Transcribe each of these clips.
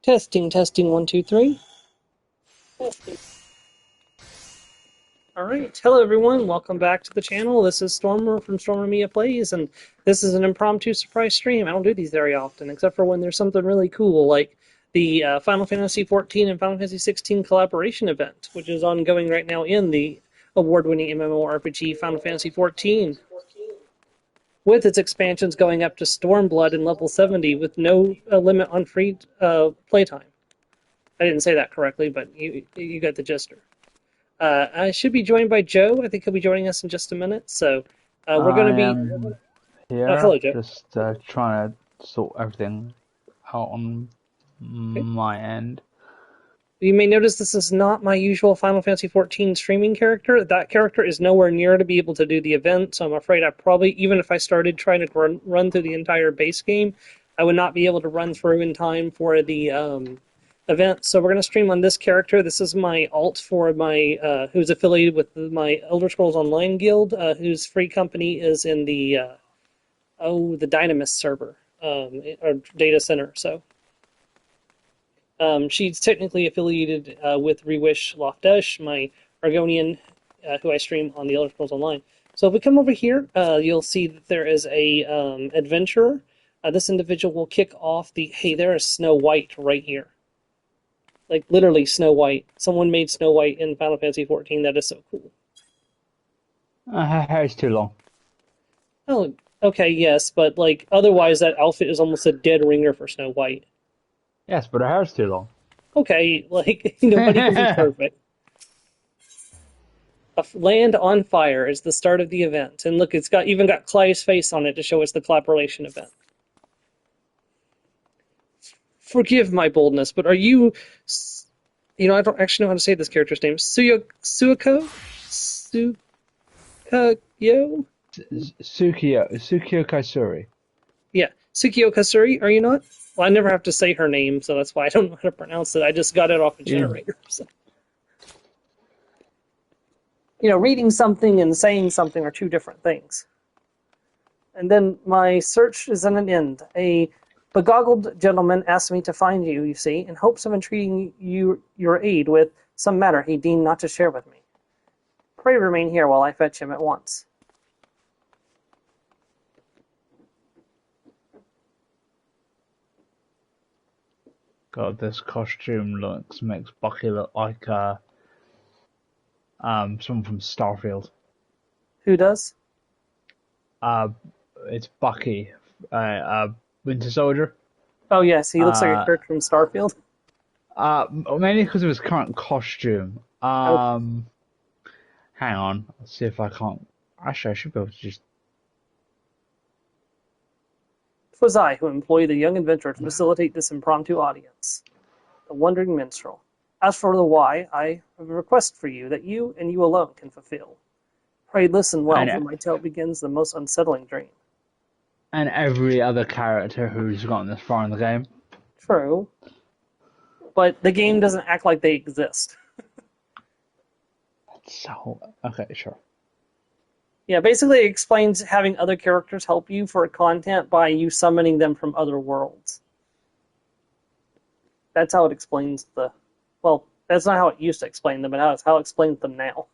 Testing, testing, 1, 2, 3. Testing. Alright, hello everyone, welcome back to the channel. This is Stormer from Stormer Mia Plays, and this is an impromptu surprise stream. I don't do these very often, except for when there's something really cool, like the Final Fantasy XIV and Final Fantasy XVI Collaboration event, which is ongoing right now in the award-winning MMORPG Final Fantasy XIV, with its expansions going up to Stormblood and level 70 with no limit on free playtime. I didn't say that correctly, but you got the gist. I should be joined by Joe. I think he'll be joining us in just a minute. So we're going to be here. Hello, Joe. Just trying to sort everything out on my end. You may notice this is not my usual Final Fantasy XIV streaming character. That character is nowhere near to be able to do the event, so I'm afraid I probably, even if I started trying to run through the entire base game, I would not be able to run through in time for the event. So we're going to stream on this character. This is my alt for my who's affiliated with my Elder Scrolls Online guild, whose free company is in the the Dynamis server or data center. So she's technically affiliated with Rewish Loftesh, my Argonian, who I stream on the Elder Scrolls Online. So if we come over here, you'll see that there is a adventurer. This individual will kick off the, hey, there is Snow White right here. Like, literally Snow White. Someone made Snow White in Final Fantasy XIV. That is so cool. Her hair's too long. Oh, okay, yes, but, like, otherwise that outfit is almost a dead ringer for Snow White. Yes, but her hair's too long. Okay, like, nobody can be perfect. A land on fire is the start of the event. And look, it's even got Clive's face on it to show us the collaboration event. Forgive my boldness, but are you... You know, I don't actually know how to say this character's name. Suko? Sukayo? Tsukio Kaisuri. Yeah, Tsukio Kasuri, are you not? Well, I never have to say her name, so that's why I don't know how to pronounce it. I just got it off a generator. So. You know, reading something and saying something are two different things. And then my search is at an end. A begoggled gentleman asked me to find you, you see, in hopes of entreating your aid with some matter he deemed not to share with me. Pray remain here while I fetch him at once. God, this costume makes Bucky look like someone from Starfield. Who does? It's Bucky, Winter Soldier. Oh yes, he looks like a character from Starfield. Mainly because of his current costume. Hang on, let's see if I can't. Actually, I should be able to just. 'Twas I who employed the young adventurer to facilitate this impromptu audience. The wandering minstrel. As for the why, I have a request for you that you and you alone can fulfill. Pray listen well, for my tale begins the most unsettling dream. And every other character who's gotten this far in the game. True. But the game doesn't act like they exist. So, okay, sure. Yeah, basically it explains having other characters help you for content by you summoning them from other worlds. That's how it explains the... Well, that's not how it used to explain them, but how it explains them now.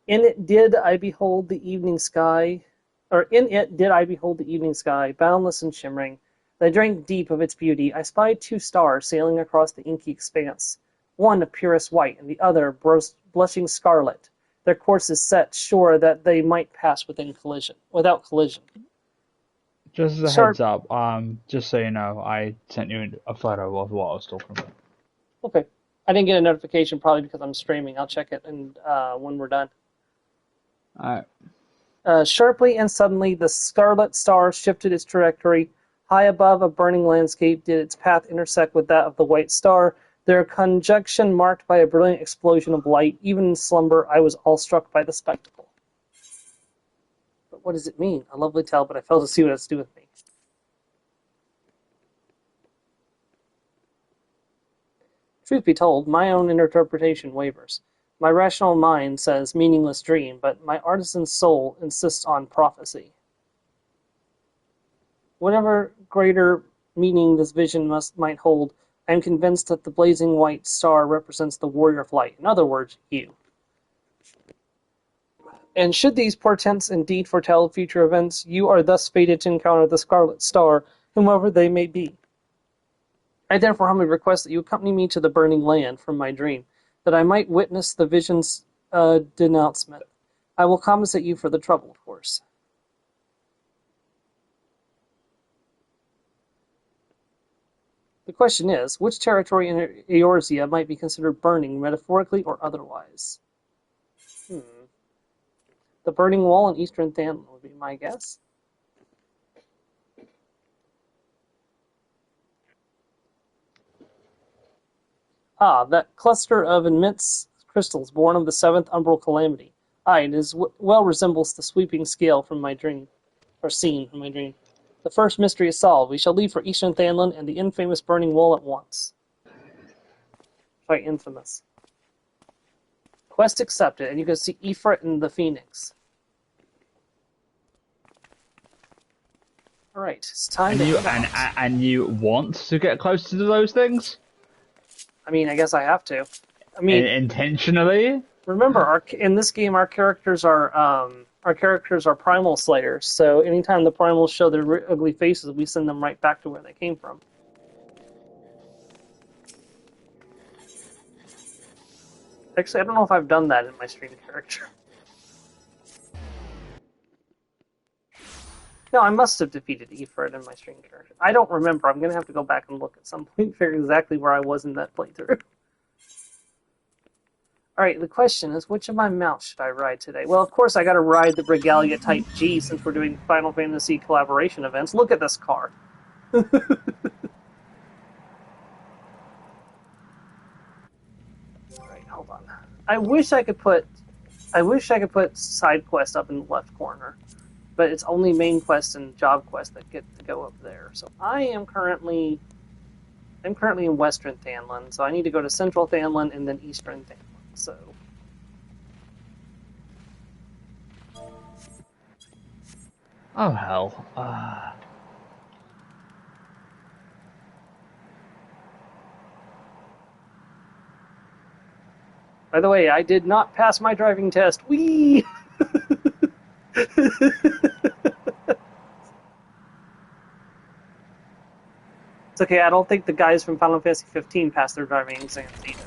In it did I behold the evening sky... Or in it did I behold the evening sky, boundless and shimmering. I drank deep of its beauty. I spied 2 stars sailing across the inky expanse, one of purest white, and the other blushing scarlet. Their courses set, sure that they might pass without collision. Just as a heads up, just so you know, I sent you a photo of what I was talking about. Okay. I didn't get a notification, probably because I'm streaming. I'll check it when we're done. Alright. Sharply and suddenly, the scarlet star shifted its trajectory. High above a burning landscape did its path intersect with that of the white star, their conjunction marked by a brilliant explosion of light. Even in slumber, I was awestruck by the spectacle. But what does it mean? A lovely tale, but I fail to see what it has to do with me. Truth be told, my own interpretation wavers. My rational mind says meaningless dream, but my artisan soul insists on prophecy. Whatever greater meaning this vision might hold, I am convinced that the blazing white star represents the warrior of light. In other words, you. And should these portents indeed foretell future events, you are thus fated to encounter the Scarlet Star, whomever they may be. I therefore humbly request that you accompany me to the burning land from my dream, that I might witness the vision's denouncement. I will compensate you for the trouble, of course. The question is, which territory in Eorzea might be considered burning, metaphorically or otherwise? The Burning Wall in Eastern Thandon would be my guess. Ah, that cluster of immense crystals born of the seventh umbral calamity. Aye, it is well resembles the sweeping scale from my dream, or scene from my dream. The first mystery is solved. We shall leave for Eastern Thandon and the infamous Burning Wall at once. Quite infamous. Quest accepted, and you can see Ifrit and the Phoenix. Alright, it's time and you want to get close to those things? I mean, I guess I have to. I mean, intentionally. Remember, in this game, our characters are primal slayers. So anytime the primals show their ugly faces, we send them right back to where they came from. Actually, I don't know if I've done that in my stream character. No, I must have defeated Ifrit in my stream character. I don't remember. I'm going to have to go back and look at some point, figure exactly where I was in that playthrough. Alright, the question is, which of my mounts should I ride today? Well, of course, I gotta ride the Regalia Type G since we're doing Final Fantasy Collaboration events. Look at this car. Alright, hold on. I wish I could put side quest up in the left corner, but it's only main quest and job quest that get to go up there. So I'm currently in Western Thandon, so I need to go to Central Thandon and then Eastern Thandon. So, oh hell. By the way, I did not pass my driving test. Whee! It's okay, I don't think the guys from Final Fantasy 15 passed their driving exams either.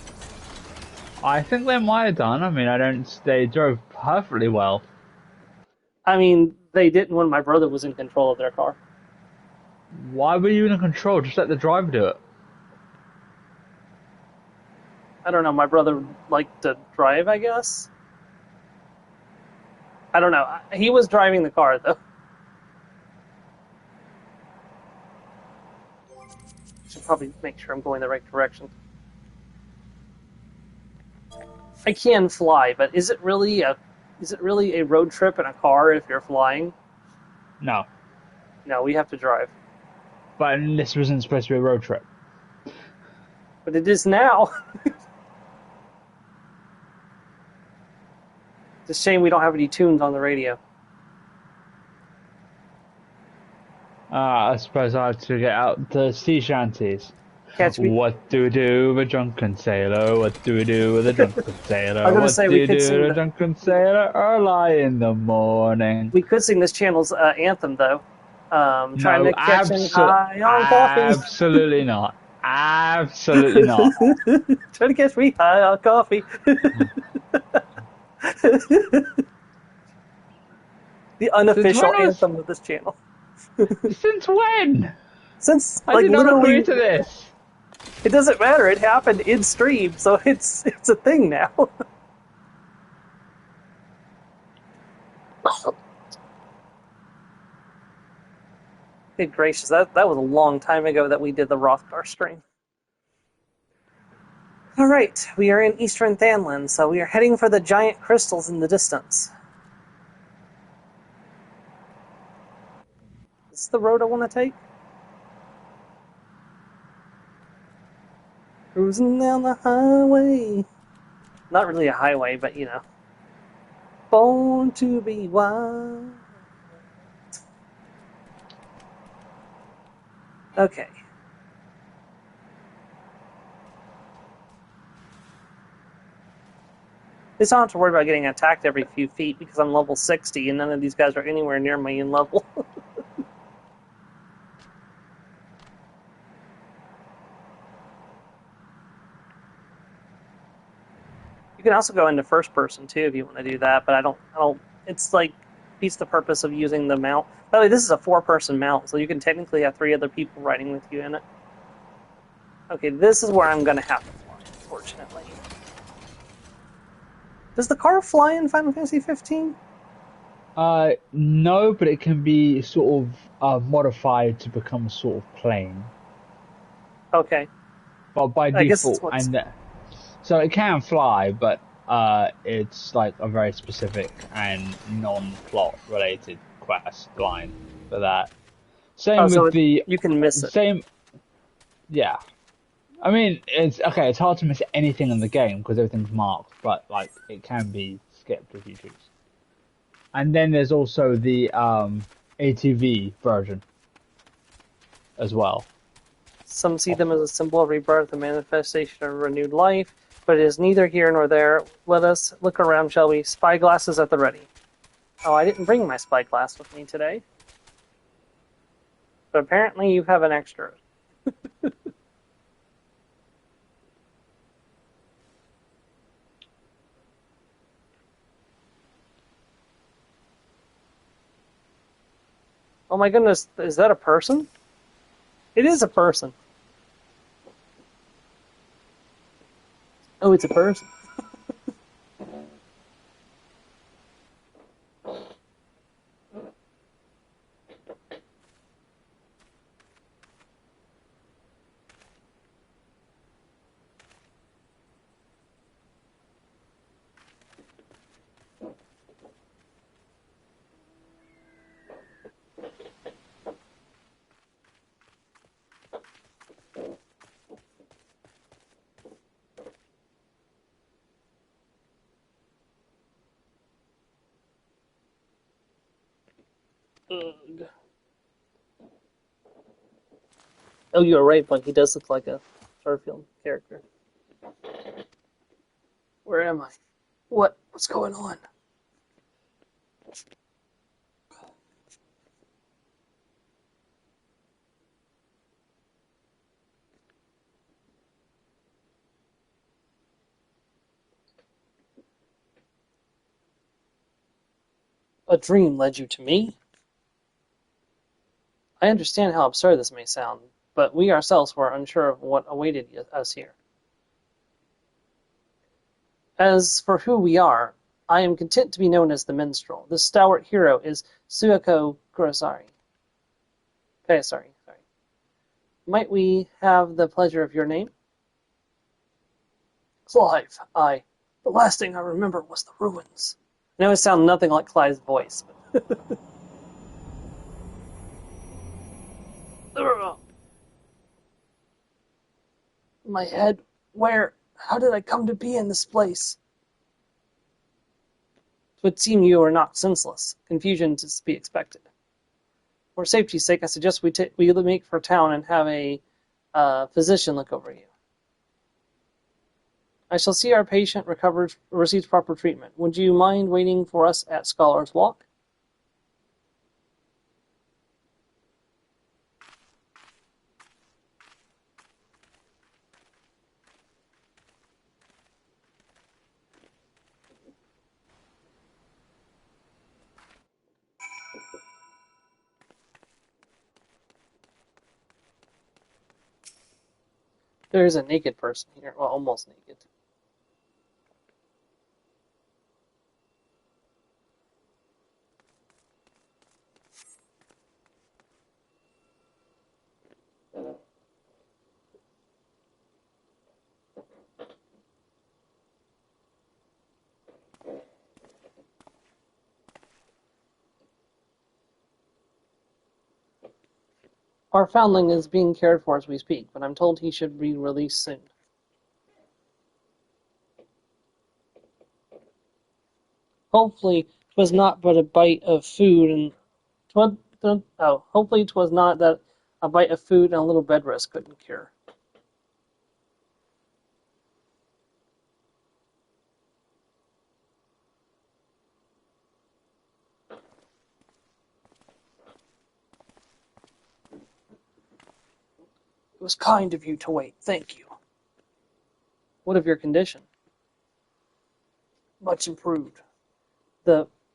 I think they might have done. I mean, they drove perfectly well. I mean, they didn't when my brother was in control of their car. Why were you in control? Just let the driver do it. I don't know, my brother liked to drive, I guess? I don't know. He was driving the car, though. Should probably make sure I'm going the right direction. I can fly, but is it really a road trip in a car if you're flying? No. No, we have to drive. But this wasn't supposed to be a road trip. But it is now. It's a shame we don't have any tunes on the radio. I suppose I have to get out the sea shanties. Catch me. What do we do with a drunken sailor? What do we do with a drunken sailor? What do we do with a drunken sailor early in the morning? We could sing this channel's anthem, though. Trying to catch him high on coffee. Absolutely not. Absolutely not. Trying to catch me high on coffee. The unofficial anthem of this channel. Since when? Since I did not agree to this. It doesn't matter. It happened in stream, so it's a thing now. Good gracious, that was a long time ago that we did the Rothgar stream. Alright, we are in Eastern Thandon, so we are heading for the giant crystals in the distance. Is this the road I want to take? Cruising down the highway. Not really a highway, but you know. Born to be wild. Okay, least I don't have to worry about getting attacked every few feet because I'm level 60 and none of these guys are anywhere near my in level. You can also go into first person too if you want to do that, but I don't. It's like beats the purpose of using the mount. By the way, this is a 4-person mount, so you can technically have 3 other people riding with you in it. Okay, this is where I'm going to have to fly, unfortunately. Does the car fly in Final Fantasy 15? No, but it can be sort of modified to become a sort of plane, Okay, but by I guess it's default, what's. so it can fly, but it's like a very specific and non-plot related quest line for that. Oh, Same so with the you can miss it. same, yeah. I mean, it's okay. It's hard to miss anything in the game because everything's marked, but like it can be skipped if you choose. And then there's also the ATV version as well. Some see them as a symbol of rebirth, a manifestation of renewed life, but it is neither here nor there. Let us look around, shall we? Spyglasses at the ready. Oh, I didn't bring my spyglass with me today. But apparently you have an extra. Oh my goodness, is that a person? It is a person. Oh, it's a person. Ugh. Oh, you're right, but he does look like a Starfield character. Where am I? What's going on? A dream led you to me? I understand how absurd this may sound, but we ourselves were unsure of what awaited us here. As for who we are, I am content to be known as the minstrel. This stalwart hero is Sueko Kurosari. Okay, sorry. Might we have the pleasure of your name? Clive. The last thing I remember was the ruins. I know it sounds nothing like Clive's voice. But... My head. Where? How did I come to be in this place? It would seem you are not senseless. Confusion is to be expected. For safety's sake, I suggest we make for town and have a physician look over you. I shall see our patient receives proper treatment. Would you mind waiting for us at Scholar's Walk? There is a naked person here. Well, almost naked. Our foundling is being cared for as we speak, but I'm told he should be released soon. Hopefully, 'twas not but a bite of food and hopefully 'twas not that a bite of food and a little bed rest couldn't cure. It was kind of you to wait. Thank you. What of your condition? Much improved.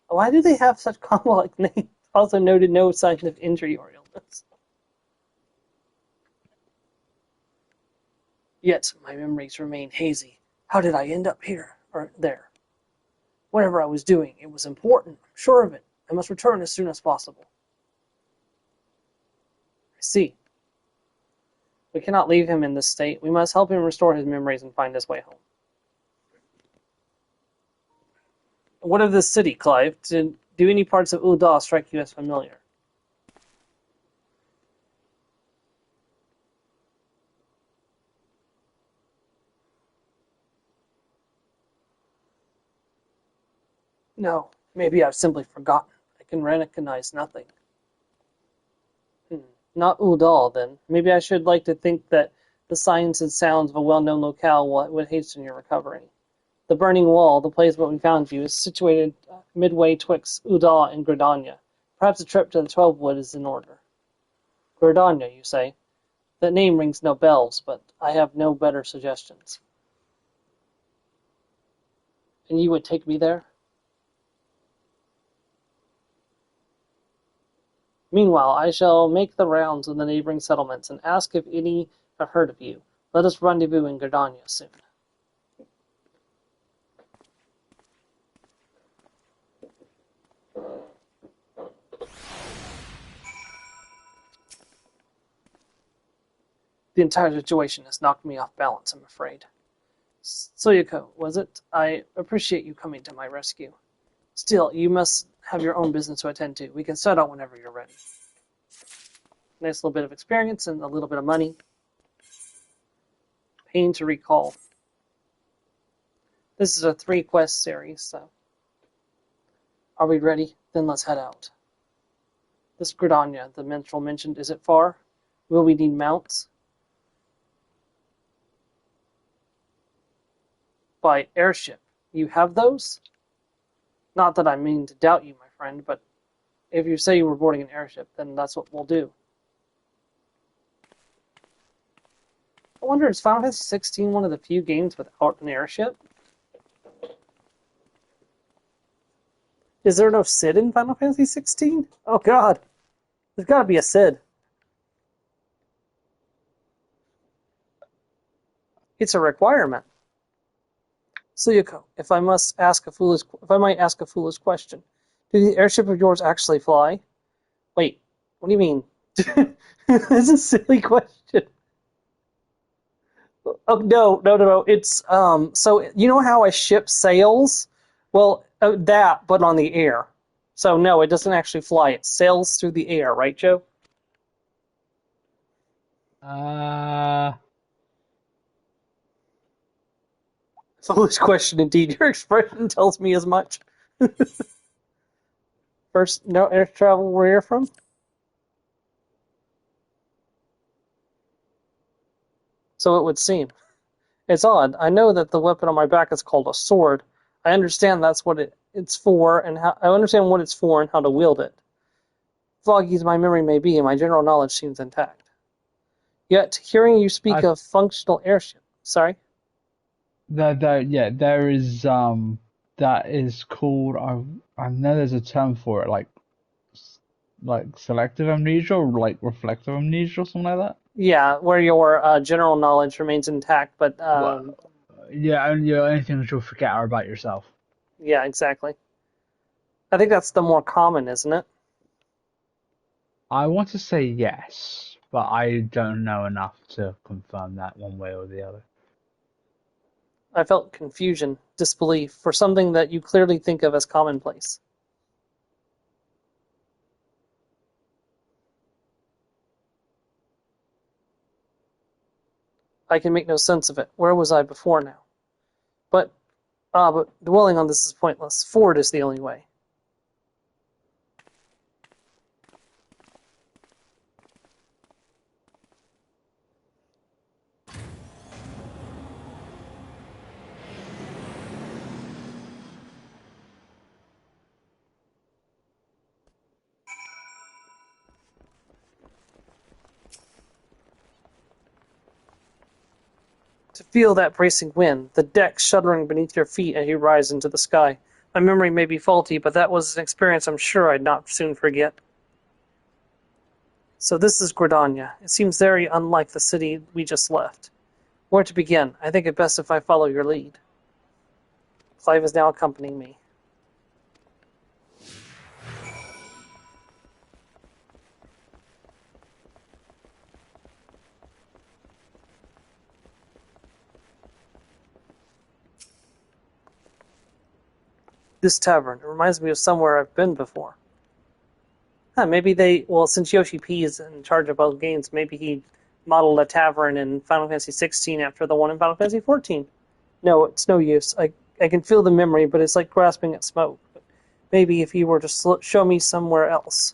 Why do they have such complex names? Also noted no signs of injury or illness. Yet my memories remain hazy. How did I end up here or there? Whatever I was doing, it was important. I'm sure of it. I must return as soon as possible. I see. We cannot leave him in this state. We must help him restore his memories and find his way home. What of this city, Clive? Do any parts of Ul'dah strike you as familiar? No, maybe I've simply forgotten. I can recognize nothing. Not Ul'dah, then. Maybe I should like to think that the signs and sounds of a well-known locale would hasten your recovery. The Burning Wall, the place where we found you, is situated midway twixt Ul'dah and Gridania. Perhaps a trip to the 12 Wood is in order. Gridania, you say? That name rings no bells, but I have no better suggestions. And you would take me there? Meanwhile, I shall make the rounds of the neighboring settlements and ask if any have heard of you. Let us rendezvous in Gridania soon. The entire situation has knocked me off balance, I'm afraid. Soyoko, was it? I appreciate you coming to my rescue. Still, you must have your own business to attend to. We can start out whenever you're ready. Nice little bit of experience and a little bit of money. Pain to recall. This is a 3-quest series, so... Are we ready? Then let's head out. This Gridania, the minstrel mentioned, is it far? Will we need mounts? By airship. You have those? Not that I mean to doubt you, my friend, but if you say you were boarding an airship, then that's what we'll do. I wonder, is Final Fantasy XVI one of the few games without an airship? Is there no Cid in Final Fantasy XVI? Oh god. There's gotta be a Cid. It's a requirement. Suyako, if I might ask a foolish question, do the airship of yours actually fly? Wait, what do you mean? That's a silly question. Oh no. It's so you know how a ship sails? Well, that, but on the air. So no, it doesn't actually fly. It sails through the air, right, Joe? Foolish question indeed. Your expression tells me as much. First, no air travel where you're from? So it would seem. It's odd. I know that the weapon on my back is called a sword. I understand that's what it's for, and I understand what it's for and how to wield it. Foggy as my memory may be, my general knowledge seems intact. Yet, hearing you speak of functional airship, sorry? There is that is called I know there's a term for it, like selective amnesia or like reflective amnesia or something like that. Yeah, where your general knowledge remains intact, but Yeah, only things you'll forget are about yourself. yeah, exactly. I think that's the more common, isn't it? I want to say yes, but I don't know enough to confirm that one way or the other. I felt confusion, disbelief, for something that you clearly think of as commonplace. I can make no sense of it. Where was I before now? But dwelling on this is pointless. Forward is the only way. To feel that bracing wind, the deck shuddering beneath your feet as you rise into the sky. My memory may be faulty, but that was an experience I'm sure I'd not soon forget. So this is Gridania. It seems very unlike the city we just left. Where to begin? I think it best if I follow your lead. Clive is now accompanying me. This tavern, it reminds me of somewhere I've been before. Maybe since Yoshi P is in charge of both games, maybe he modeled a tavern in Final Fantasy XVI after the one in Final Fantasy XIV. No, it's no use. I can feel the memory, but it's like grasping at smoke. Maybe if you were to show me somewhere else.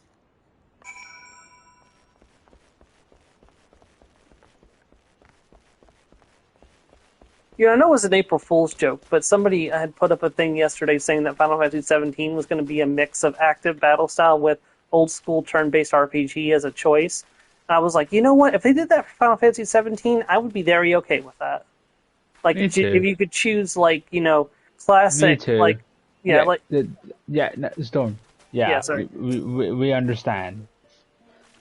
Yeah, I know it was an April Fool's joke, but somebody had put up a thing yesterday saying that Final Fantasy XVII was going to be a mix of active battle style with old school turn-based RPG as a choice. And I was like, you know what? If they did that for Final Fantasy XVII, I would be very okay with that. Like, if you could choose, like, classic, Storm. Yeah, sorry. We understand.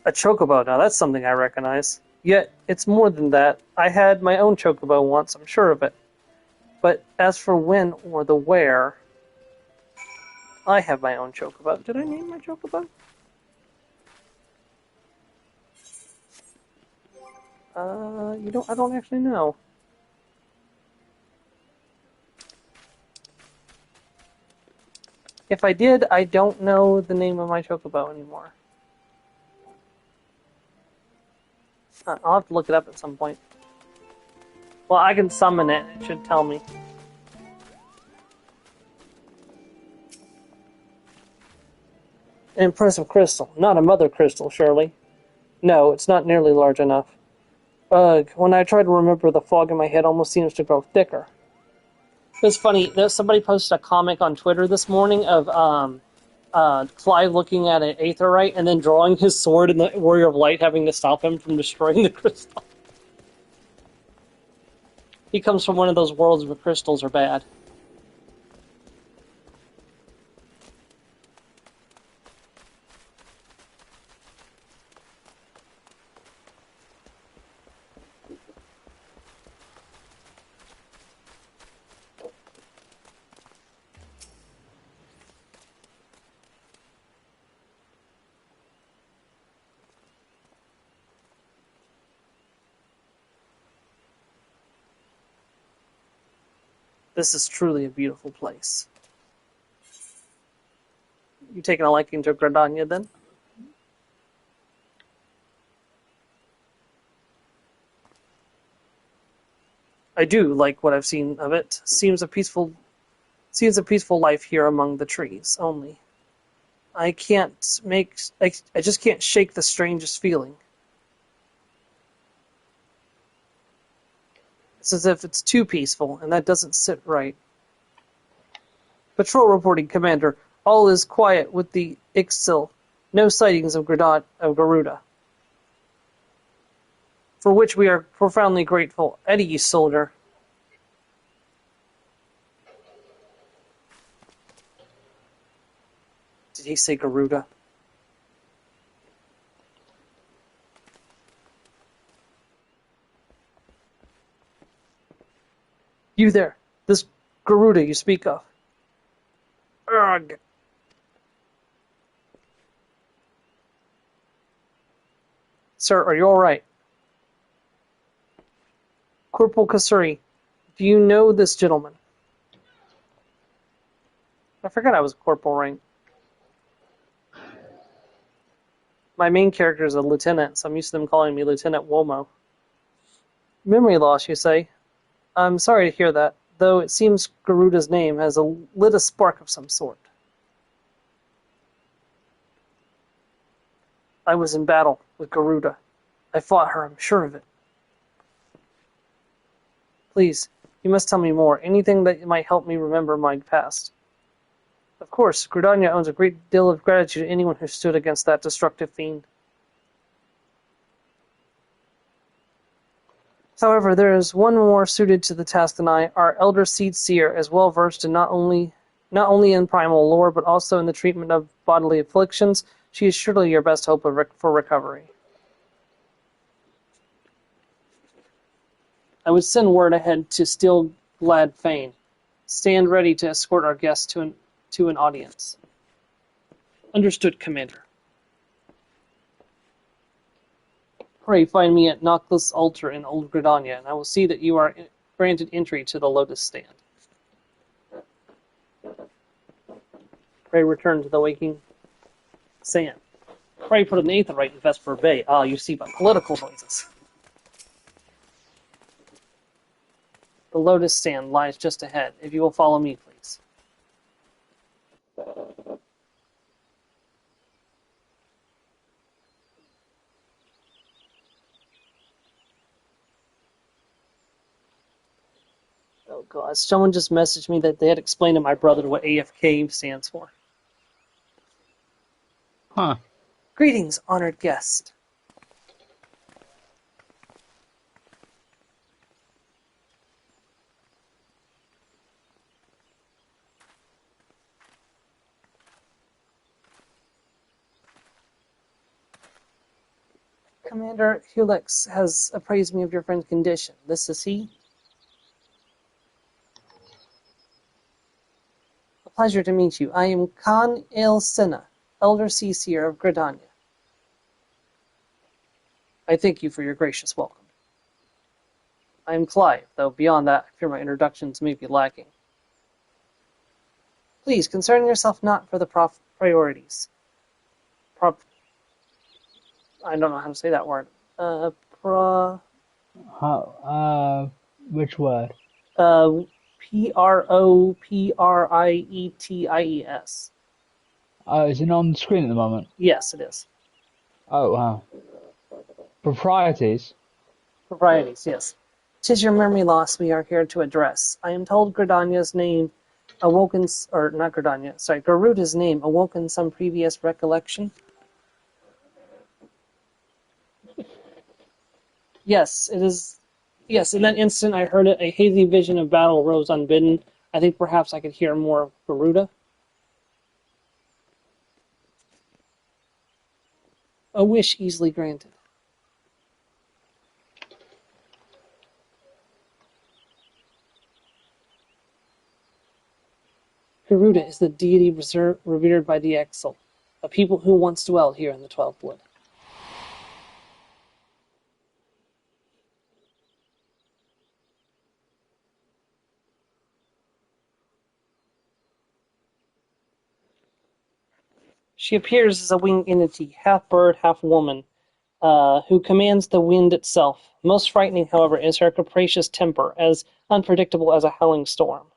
A chocobo, now that's something I recognize. Yet, it's more than that. I had my own chocobo once, I'm sure of it. But as for when or the where, I have my own chocobo. Did I name my chocobo? I don't actually know. If I did, I don't know the name of my chocobo anymore. I'll have to look it up at some point. Well, I can summon it. It should tell me. An impressive crystal. Not a mother crystal, surely. No, it's not nearly large enough. Ugh, when I try to remember, the fog in my head almost seems to grow thicker. It's funny, somebody posted a comic on Twitter this morning of Clive looking at an Aetherite and then drawing his sword and the Warrior of Light having to stop him from destroying the crystal. He comes from one of those worlds where crystals are bad. This is truly a beautiful place. You taking a liking to Gridania, then? I do like what I've seen of it. Seems a peaceful life here among the trees. Only, I just can't shake the strangest feeling. It's as if it's too peaceful, and that doesn't sit right. Patrol reporting, Commander. All is quiet with the XIV. No sightings of Garuda. For which we are profoundly grateful. At ease, soldier. Did he say Garuda? You there, this Garuda you speak of. Ugh. Sir, are you alright? Corporal Kasuri, do you know this gentleman? I forgot I was a corporal rank. My main character is a lieutenant, so I'm used to them calling me Lieutenant Womo. Memory loss, you say? I'm sorry to hear that, though it seems Garuda's name has lit a spark of some sort. I was in battle with Garuda. I fought her, I'm sure of it. Please, you must tell me more, anything that might help me remember my past. Of course, Gridania owns a great deal of gratitude to anyone who stood against that destructive fiend. However, there is one more suited to the task than I. Our elder seed seer is well versed in not only in primal lore, but also in the treatment of bodily afflictions. She is surely your best hope for recovery. I would send word ahead to Steel Glad Fane. Stand ready to escort our guests to an audience. Understood, Commander. Pray find me at Noctis Altar in Old Gridania, and I will see that you are granted entry to the Lotus Stand. Pray return to the waking sand. Pray put an aetherite in Vesper Bay. Ah, you see by political noises. The Lotus Stand lies just ahead. If you will follow me, please. Oh god, someone just messaged me that they had explained to my brother what AFK stands for. Huh. Greetings, honored guest. Commander Helix has appraised me of your friend's condition. This is he? A pleasure to meet you. I am Khan El Sena, Elder Seer of Gridania. I thank you for your gracious welcome. I am Clive, though beyond that, I fear my introductions may be lacking. Please, concern yourself not for the priorities. I don't know how to say that word. Which word? Proprieties. Oh, is it on the screen at the moment? Yes, it is. Oh, wow. Proprieties? Proprieties, yes. 'Tis your memory loss we are here to address. I am told Gridania's name awoken, or not Gridania, sorry, Garuda's name awoken some previous recollection. Yes, it is. Yes, in that instant I heard it. A hazy vision of battle rose unbidden. I think perhaps I could hear more of Garuda. A wish easily granted. Garuda is the deity revered by the Exil, a people who once dwelled here in the 12th Wood. She appears as a winged entity, half bird, half woman, who commands the wind itself. Most frightening, however, is her capricious temper, as unpredictable as a howling storm.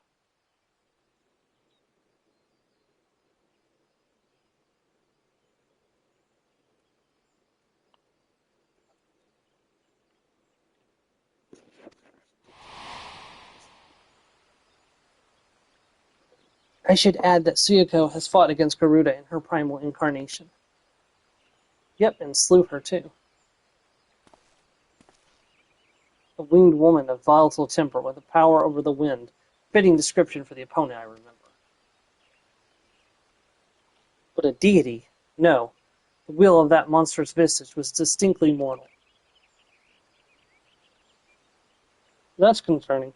I should add that Suyako has fought against Garuda in her primal incarnation. Yep, and slew her too. A winged woman of volatile temper with a power over the wind. Fitting description for the opponent, I remember. But a deity? No. The will of that monstrous visage was distinctly mortal. That's concerning.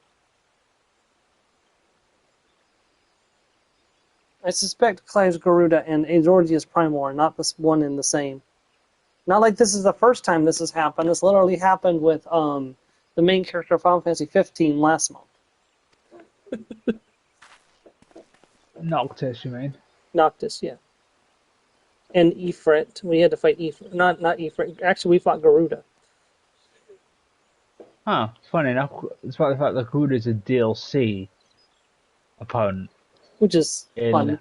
I suspect Clive's Garuda and Azordia's Primal are not the one and the same. Not like this is the first time this has happened. This literally happened with the main character of Final Fantasy XV last month. Noctis, you mean? Noctis, yeah. And Ifrit. We had to fight Ifrit. Not Ifrit. Actually, we fought Garuda. Huh. Funny enough, despite the fact that Garuda is a DLC opponent. Which is fun.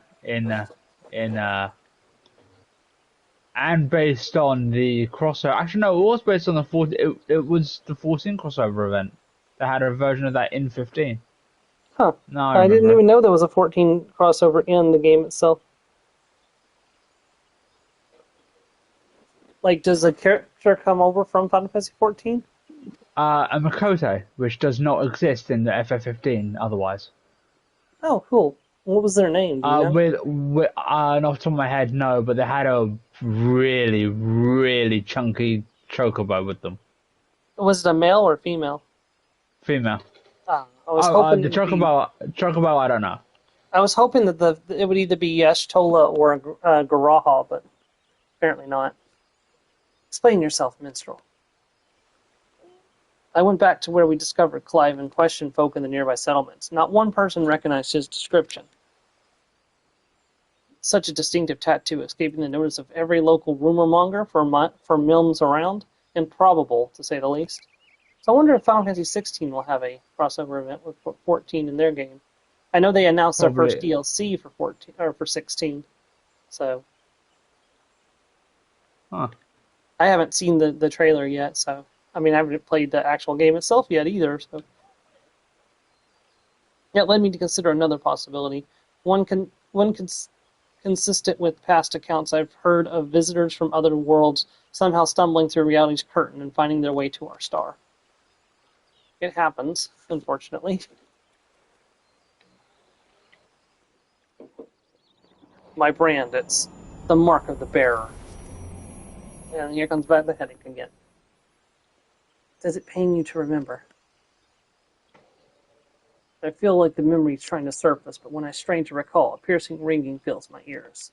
And based on the crossover. Actually, no, it was based on the 14. It was the 14 crossover event. They had a version of that in 15. Huh. No, I didn't even know there was a 14 crossover in the game itself. Like, does a character come over from Final Fantasy 14? a Makoto, which does not exist in the FF15 otherwise. Oh, cool. What was their name? Do you know? Not off the top of my head, no, but they had a really, really chunky chocobo with them. Was it a male or female? Female. I was hoping The it would be. chocobo, I don't know. I was hoping that it would either be Yashtola or Garaha, but apparently not. Explain yourself, minstrel. I went back to where we discovered Clive and questioned folk in the nearby settlements. Not one person recognized his description. Such a distinctive tattoo, escaping the notice of every local rumor monger for milms around. Improbable, to say the least. So I wonder if Final Fantasy 16 will have a crossover event with 14 in their game. I know they announced their first Probably. DLC for 14 or for 16, so Huh. I haven't seen the trailer yet. So I mean, I haven't played the actual game itself yet either. So that led me to consider another possibility. One consistent with past accounts I've heard of visitors from other worlds somehow stumbling through reality's curtain and finding their way to our star. It happens, unfortunately. My brand, it's the mark of the bearer. And here comes back the headache again. Does it pain you to remember? I feel like the memory's trying to surface, but when I strain to recall, a piercing ringing fills my ears.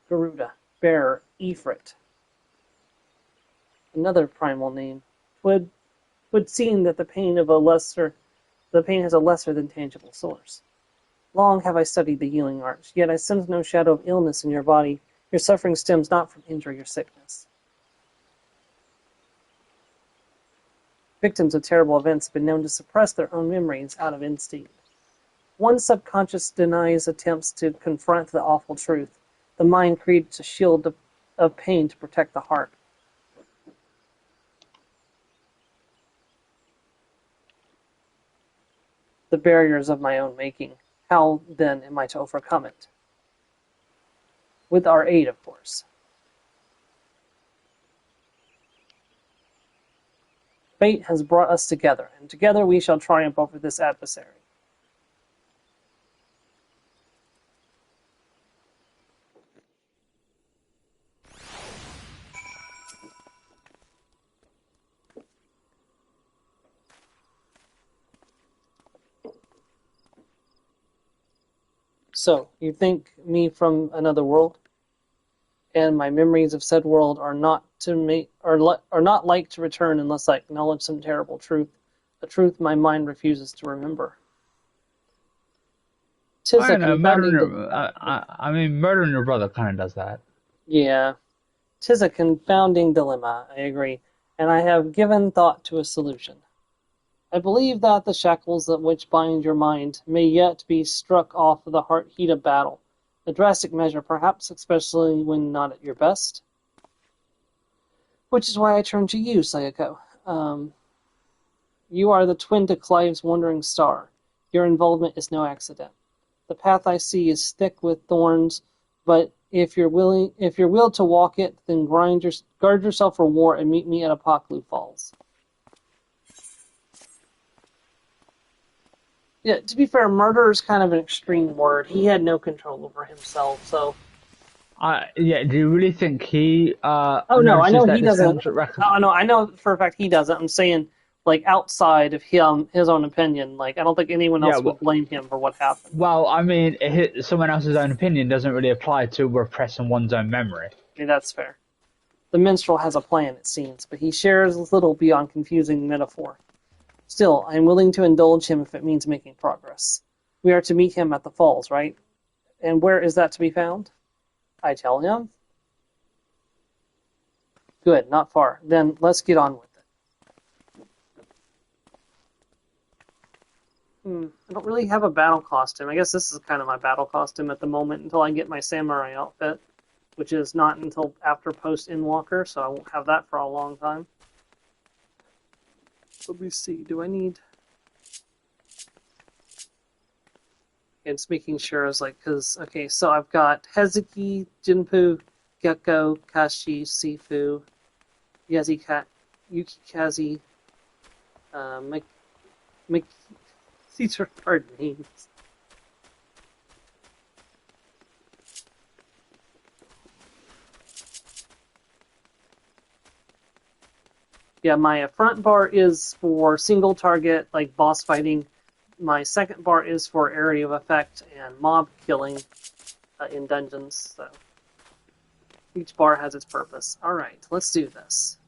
Garuda, bearer, Ifrit. Another primal name. Would seem that the pain has a lesser than tangible source. Long have I studied the healing arts, yet I sense no shadow of illness in your body. Your suffering stems not from injury or sickness. Victims of terrible events have been known to suppress their own memories out of instinct. One subconscious denies attempts to confront the awful truth. The mind creates a shield of pain to protect the heart. The barriers of my own making. How, then, am I to overcome it? With our aid, of course. Fate has brought us together, and together we shall triumph over this adversary. So, you think me from another world? And my memories of said world are not like to return unless I acknowledge some terrible truth, a truth my mind refuses to remember. I Tis a don't know. confounding Murdering your brother kind of does that. yeah, 'tis a confounding dilemma, I agree, and I have given thought to a solution. I believe that the shackles that which bind your mind may yet be struck off of the heat of battle. A drastic measure, perhaps, especially when not at your best. Which is why I turn to you, Sayako. You are the twin to Clive's wandering star. Your involvement is no accident. The path I see is thick with thorns, but if you're willed to walk it, then guard yourself for war and meet me at Apoklu Falls. Yeah, to be fair, murder is kind of an extreme word. He had no control over himself, so. Yeah. Do you really think he Oh no, I notices know that he this doesn't. comes record? Oh no, I know for a fact he doesn't. I'm saying, like, outside of his own opinion, like, I don't think anyone Yeah. else would blame him for what happened. Well, I mean, someone else's own opinion doesn't really apply to repressing one's own memory. Yeah, that's fair. The minstrel has a plan, it seems, but he shares little beyond confusing metaphor. Still, I am willing to indulge him if it means making progress. We are to meet him at the falls, right? And where is that to be found? I tell him. Good, not far. Then let's get on with it. I don't really have a battle costume. I guess this is kind of my battle costume at the moment until I get my samurai outfit, which is not until after post-Endwalker, so I won't have that for a long time. Let me see, do I need... It's making sure, okay, so I've got Hezuki, Jinpu, Gekko, Kashi, Sifu, Yukikaze, Make Caesar card names. Yeah, my front bar is for single target, like boss fighting. My second bar is for area of effect and mob killing in dungeons. So each bar has its purpose. All right, let's do this.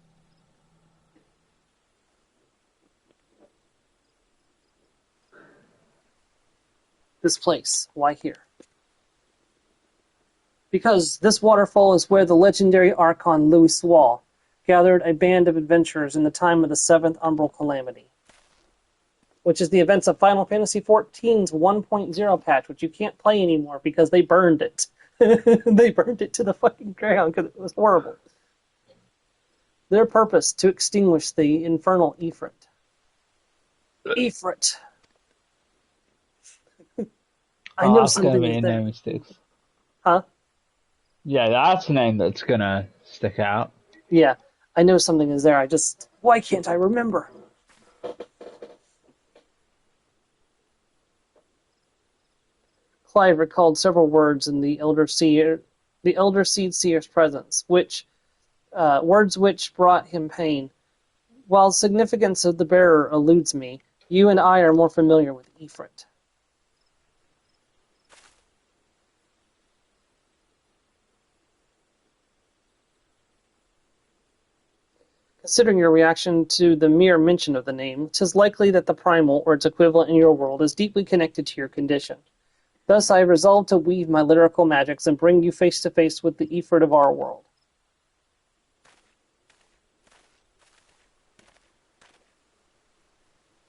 This place. Why here? Because this waterfall is where the legendary Archon Louis Wall gathered a band of adventurers in the time of the Seventh Umbral Calamity, which is the events of Final Fantasy XIV's 1.0 patch, which you can't play anymore because they burned it. They burned it to the fucking ground because it was horrible. Their purpose, to extinguish the infernal Ifrit. Ifrit. I know That's going to something be is a there. name that sticks. Huh? Yeah, that's a name that's going to stick out. Yeah, I know something is there. Why can't I remember? Clive recalled several words in the Elder Seed Seer's presence, words which brought him pain. While the significance of the bearer eludes me, you and I are more familiar with Ifrit. Considering your reaction to the mere mention of the name, 'tis likely that the primal, or its equivalent in your world, is deeply connected to your condition. Thus I resolved to weave my lyrical magics and bring you face to face with the Ifrit of our world.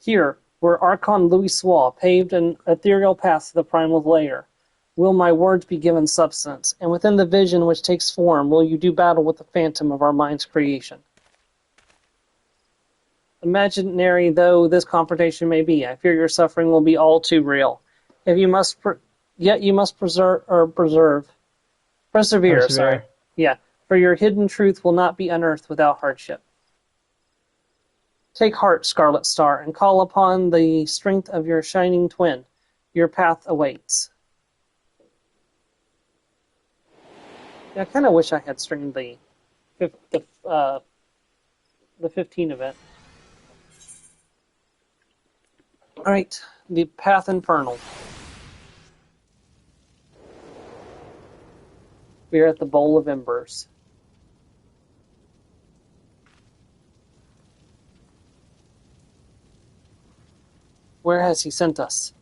Here, where Archon Louis Swall paved an ethereal path to the primal lair, will my words be given substance, and within the vision which takes form will you do battle with the phantom of our mind's creation. Imaginary though this confrontation may be, I fear your suffering will be all too real. If you must, yet you must persevere. Sorry, Persevere. yeah, for your hidden truth will not be unearthed without hardship. Take heart, Scarlet Star, and call upon the strength of your shining twin. Your path awaits. Yeah, I kind of wish I had streamed the 15 event. Alright, the Path Infernal. We are at the Bowl of Embers. Where has he sent us?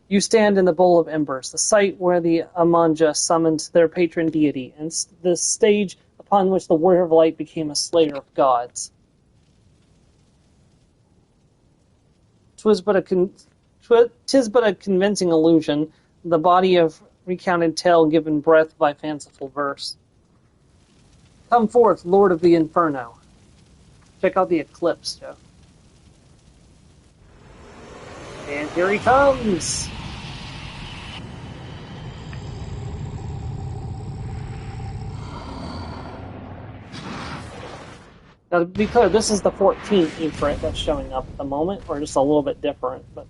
You stand in the Bowl of Embers, the site where the Amanja summoned their patron deity, and the stage upon which the Warrior of Light became a slayer of gods. 'Tis but a convincing illusion, the body of recounted tale given breath by fanciful verse. Come forth, Lord of the Inferno. Check out the eclipse, Joe. And here he comes! Now, to be clear, this is the 14th Ifrit that's showing up at the moment, or just a little bit different, but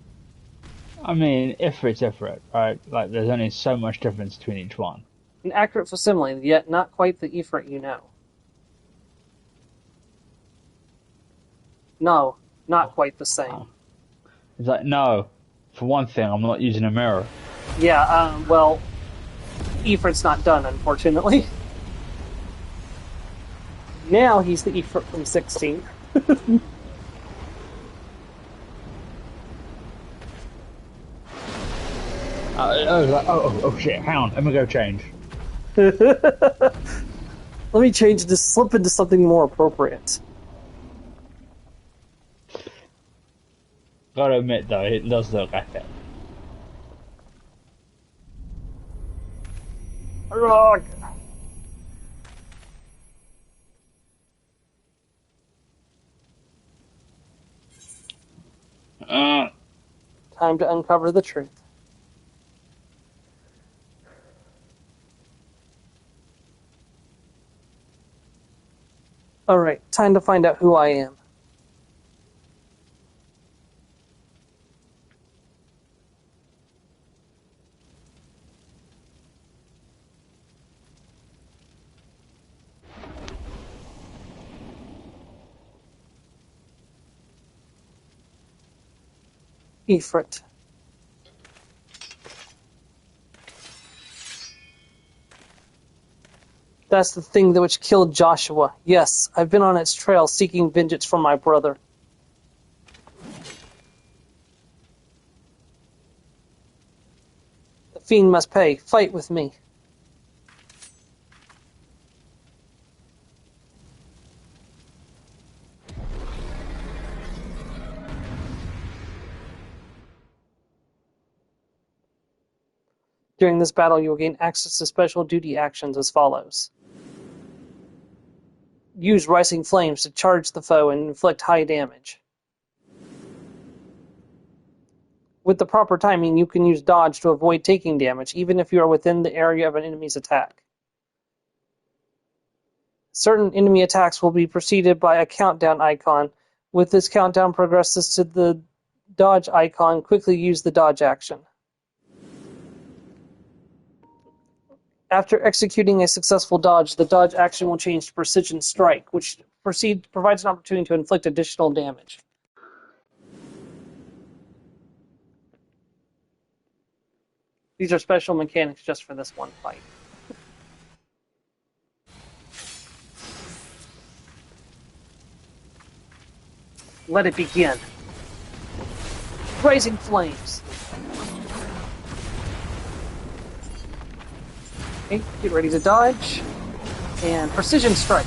I mean, Ifrit, right? Like, there's only so much difference between each one. an accurate facsimile, yet not quite the Ifrit you know. No, not quite the same. It's like, no, for one thing, I'm not using a mirror. Yeah, well, Ifrit's not done, unfortunately. Now he's the Ifrit from 16. Oh shit, hang on, let me go change. Let me change this, slip into something more appropriate. Gotta admit though, it does look epic. Ugh. Time to uncover the truth. Alright, time to find out who I am. Ifrit. That's the thing that which killed Joshua. Yes, I've been on its trail seeking vengeance for my brother. The fiend must pay. Fight with me. During this battle, you will gain access to special duty actions as follows. Use Rising Flames to charge the foe and inflict high damage. With the proper timing, you can use Dodge to avoid taking damage, even if you are within the area of an enemy's attack. Certain enemy attacks will be preceded by a countdown icon. With this countdown progresses to the Dodge icon, quickly use the Dodge action. After executing a successful dodge, the dodge action will change to Precision Strike, which provides an opportunity to inflict additional damage. These are special mechanics just for this one fight. Let it begin. Rising Flames. Okay, get ready to dodge. And Precision Strike.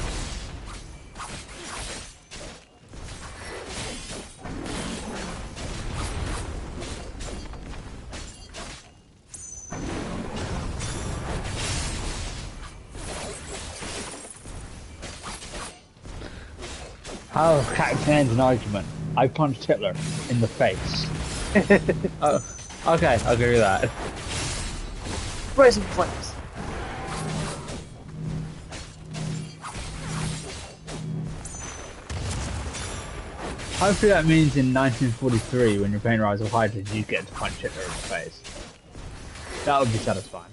How cat can end an argument? I punched Hitler in the face. Oh, okay, I'll give you that. Rising Flames. Hopefully that means in 1943, when you're playing Rise of Hydra, you get to punch Hitler in the face. That would be satisfying.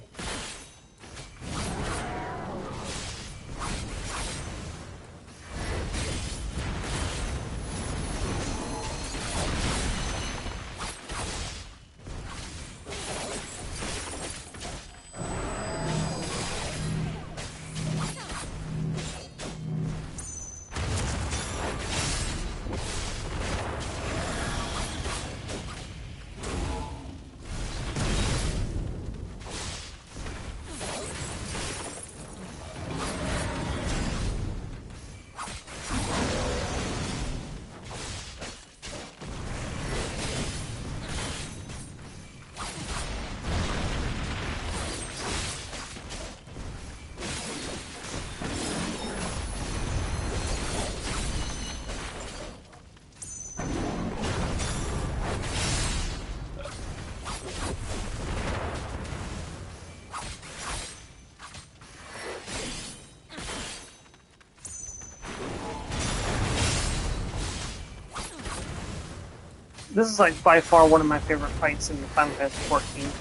This is like by far one of my favorite fights in the Final Fantasy XIV.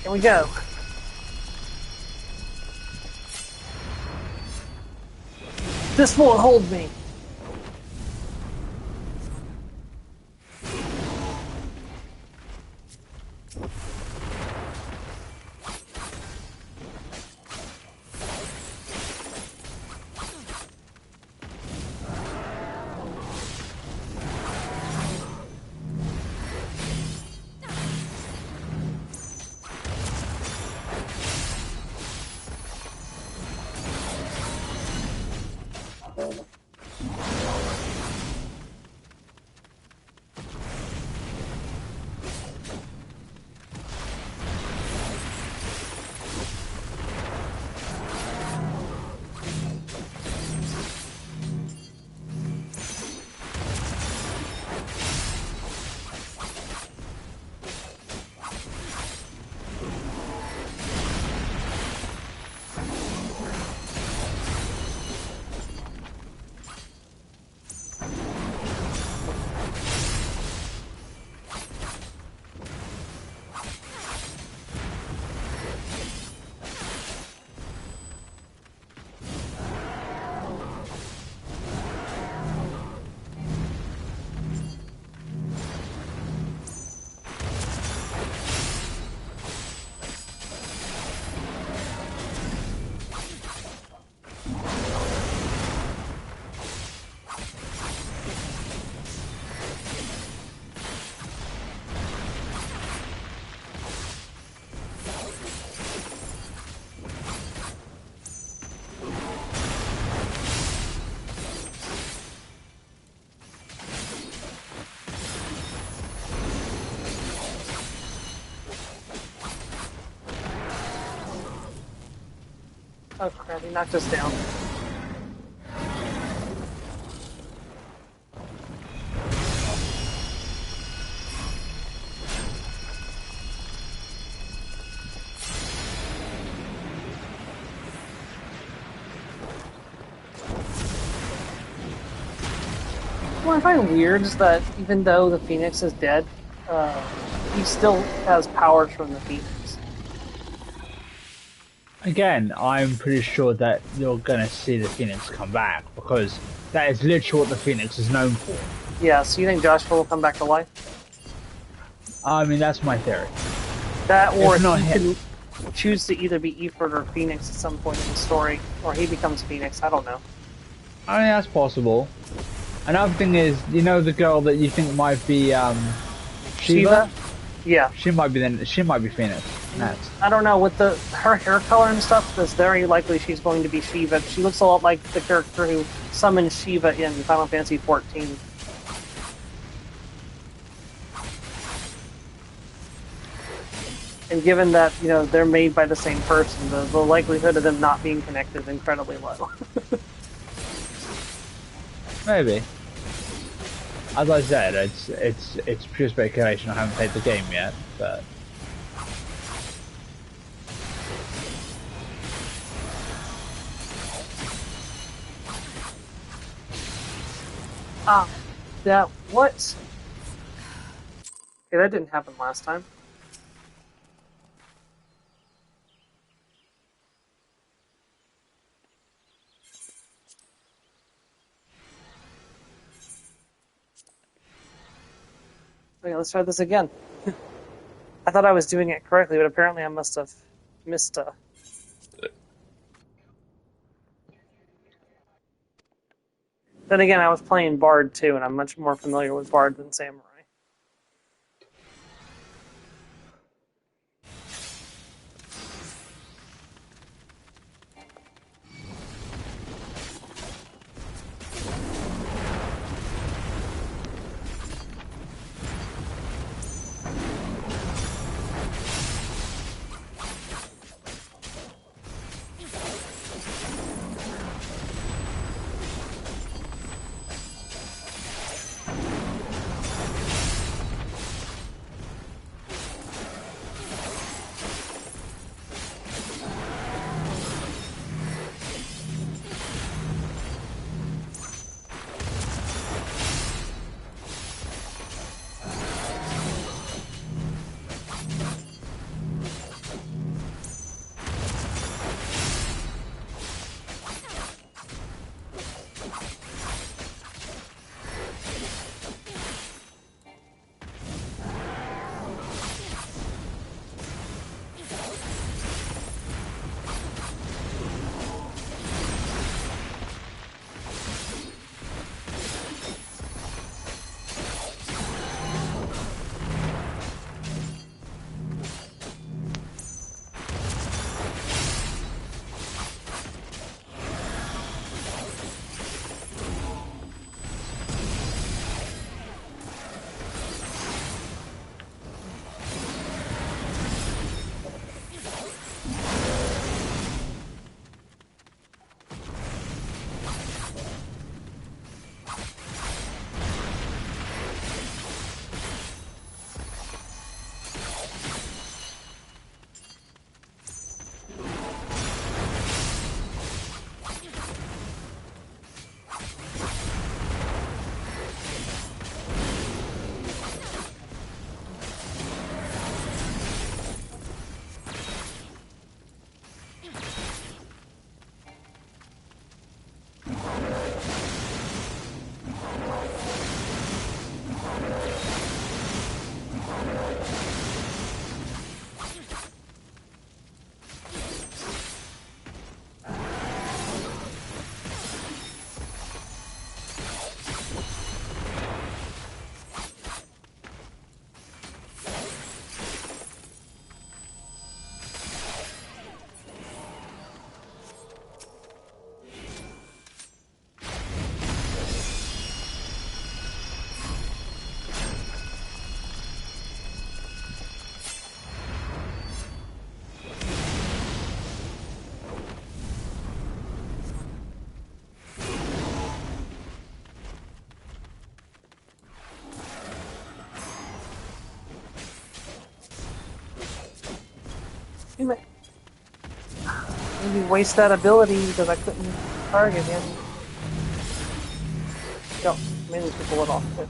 Here we go. This won't hold me. Oh crap, he knocked us down. What I find weird is that even though the Phoenix is dead, he still has powers from the Phoenix. Again, I'm pretty sure that you're gonna see the Phoenix come back because that is literally what the Phoenix is known for. Yeah, so you think Joshua will come back to life? I mean, that's my theory. That, or If not he him, can choose to either be Ifrit or Phoenix at some point in the story, or he becomes Phoenix. I don't know. I mean that's possible. Another thing is, you know, the girl that you think might be Shiva? Shiva? Yeah. She might be Phoenix next. I don't know. With her hair color and stuff, it's very likely she's going to be Shiva. She looks a lot like the character who summoned Shiva in Final Fantasy XIV. And given that, you know, they're made by the same person, the likelihood of them not being connected is incredibly low. Maybe. As I said, it's pure speculation. I haven't played the game yet, but That what? Okay, that didn't happen last time. Okay, let's try this again. I thought I was doing it correctly, but apparently I must have missed a... Then again, I was playing Bard too, and I'm much more familiar with Bard than Samurai. Damn it. Maybe waste that ability because I couldn't target him. Go. Maybe we could pull it off. But...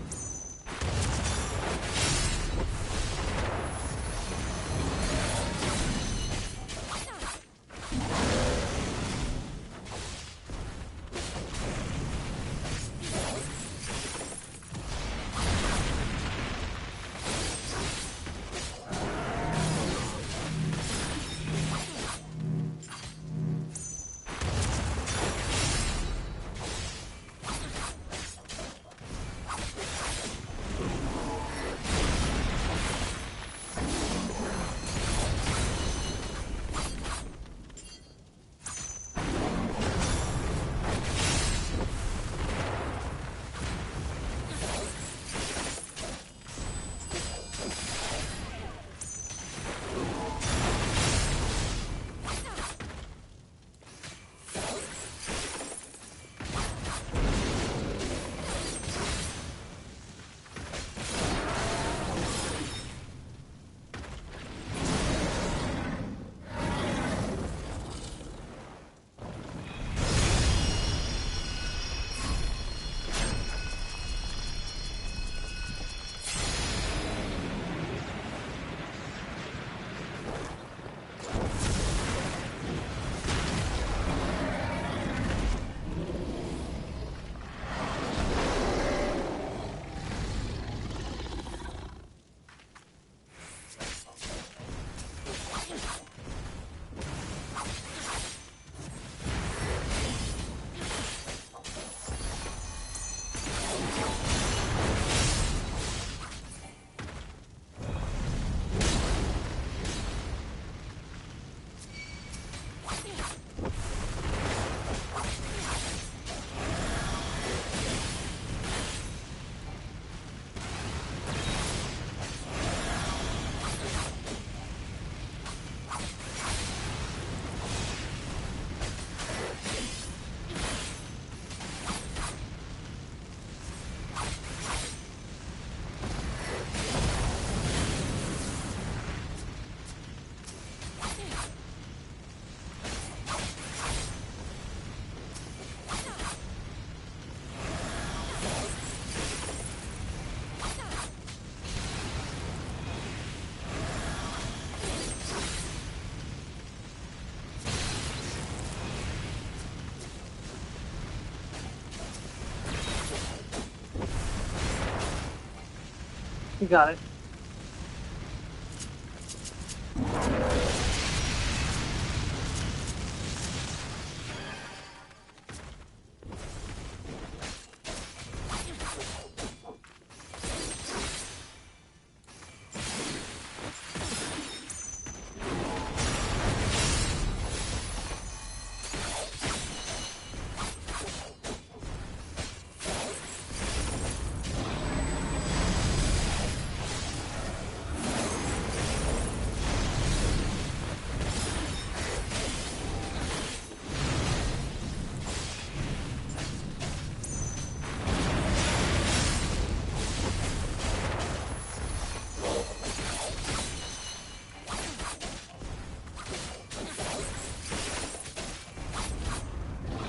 You got it.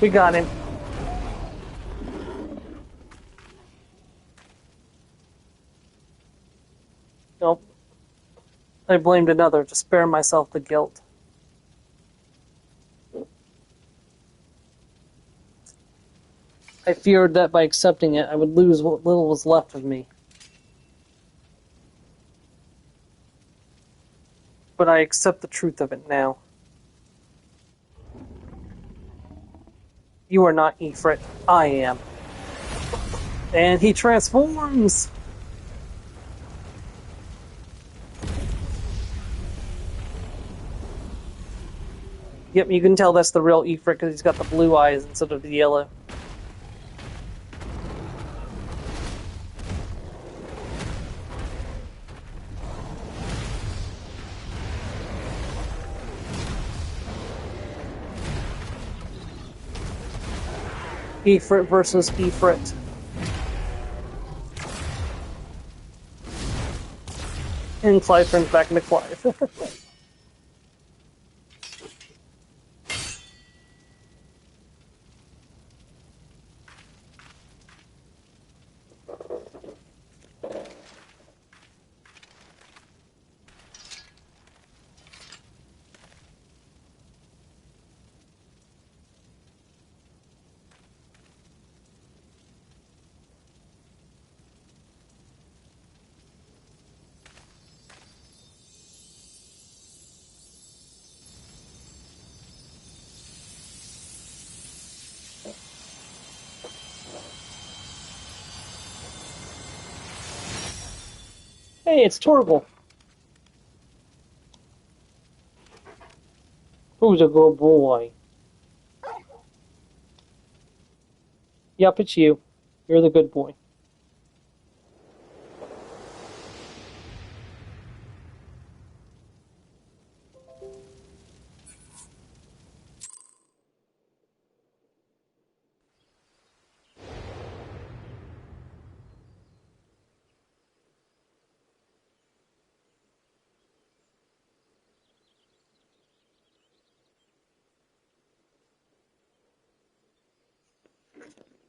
We got him. Nope. I blamed another to spare myself the guilt. I feared that by accepting it, I would lose what little was left of me. But I accept the truth of it now. You are not Ifrit. I am. And he transforms! Yep, you can tell that's the real Ifrit because he's got the blue eyes instead of the yellow. Ifrit versus Ifrit. And Clive turns back into Clive. Hey, it's Torgal. Who's a good boy? Yep, it's you. You're the good boy.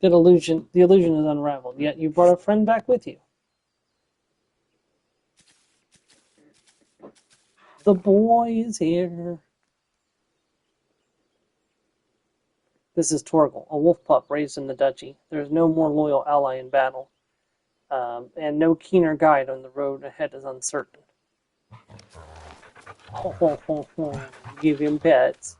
The illusion is unraveled, yet you brought a friend back with you. The boy is here. This is Torgal, a wolf pup raised in the duchy. There is no more loyal ally in battle, and no keener guide on the road ahead is uncertain. Ho, ho, ho, ho. Give him pets.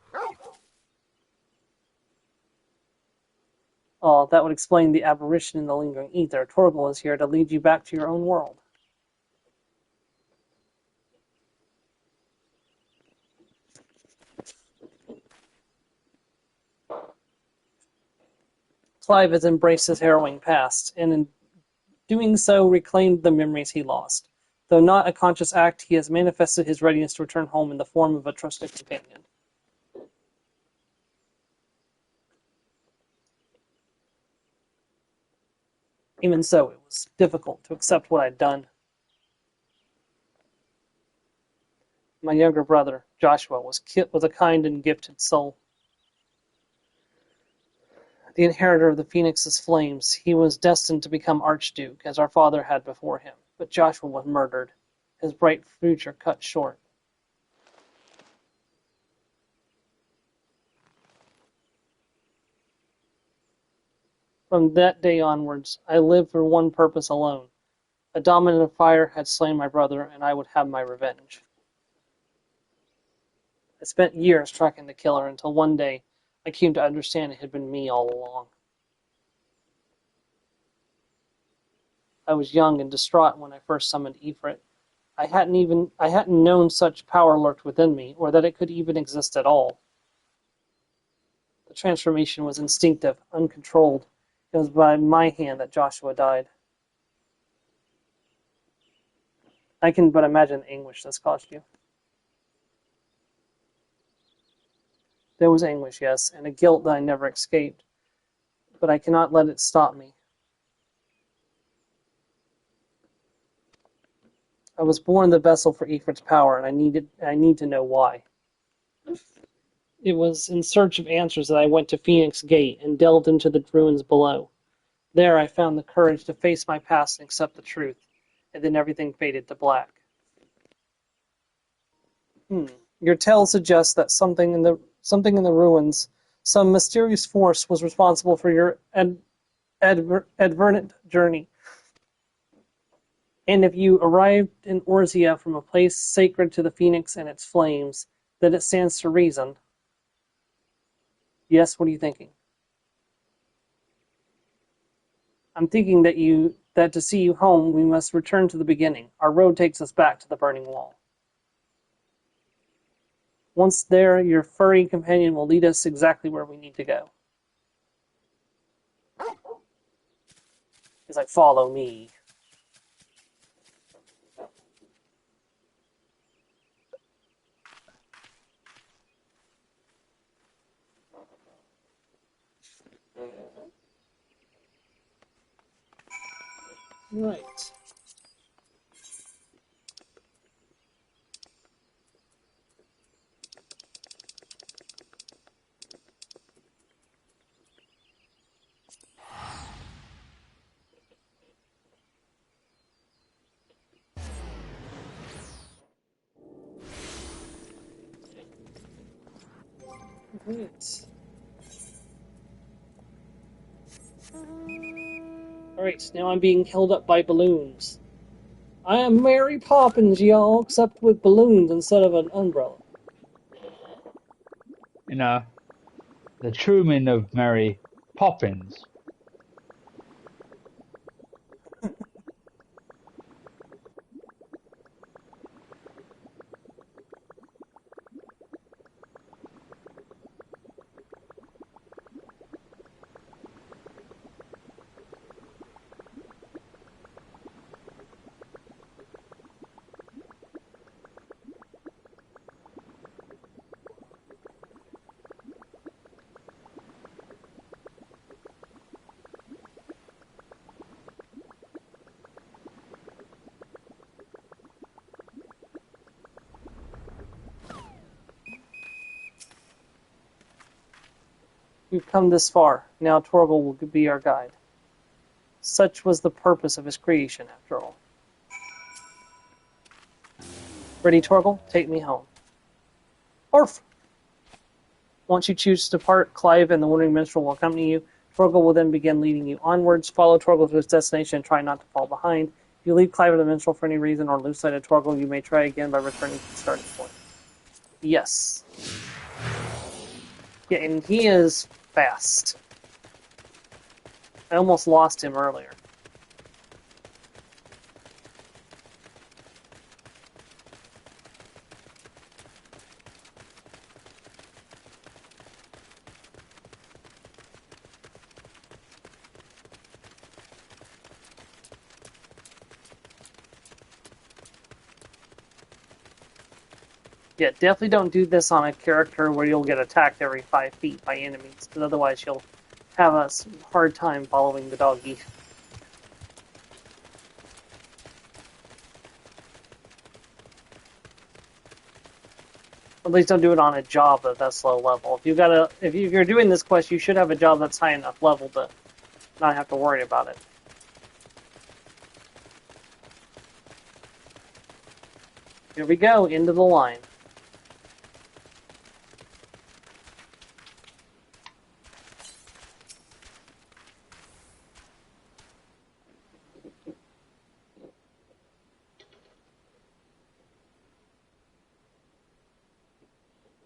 Oh, that would explain the apparition in the lingering ether. Torgal is here to lead you back to your own world. Clive has embraced his harrowing past, and in doing so reclaimed the memories he lost. Though not a conscious act, he has manifested his readiness to return home in the form of a trusted companion. Even so, it was difficult to accept what I'd done. My younger brother, Joshua, was a kind and gifted soul. The inheritor of the Phoenix's flames, he was destined to become Archduke, as our father had before him. But Joshua was murdered, his bright future cut short. From that day onwards, I lived for one purpose alone. A dominant fire had slain my brother, and I would have my revenge. I spent years tracking the killer until one day I came to understand it had been me all along. I was young and distraught when I first summoned Ifrit. I hadn't known such power lurked within me, or that it could even exist at all. The transformation was instinctive, uncontrolled. It was by my hand that Joshua died. I can but imagine the anguish this caused you. There was anguish, yes, and a guilt that I never escaped, but I cannot let it stop me. I was born the vessel for Ifrit's power, and I need to know why. It was in search of answers that I went to Phoenix Gate and delved into the ruins below. There I found the courage to face my past and accept the truth, and then everything faded to black. Your tale suggests that something in the ruins, some mysterious force, was responsible for your advertent journey. And if you arrived in Orzia from a place sacred to the Phoenix and its flames, then it stands to reason. Yes, what are you thinking? I'm thinking that to see you home, we must return to the beginning. Our road takes us back to the burning wall. Once there, your furry companion will lead us exactly where we need to go. He's like, follow me. Right. Right. Alright, now I'm being held up by balloons. I am Mary Poppins, y'all, except with balloons instead of an umbrella. You know, the Truman of Mary Poppins. We've come this far. Now Torgal will be our guide. Such was the purpose of his creation, after all. Ready, Torgal? Take me home. Orf! Once you choose to depart, Clive and the Wandering Minstrel will accompany you. Torgal will then begin leading you onwards. Follow Torgal to his destination and try not to fall behind. If you leave Clive and the Minstrel for any reason or lose sight of Torgal, you may try again by returning to the starting point. Yes. Yeah, and he is fast. I almost lost him earlier. Yeah, definitely don't do this on a character where you'll get attacked every 5 feet by enemies, because otherwise you'll have a hard time following the doggy. At least don't do it on a job that's low level. If you're doing this quest, you should have a job that's high enough level to not have to worry about it. Here we go, into the line.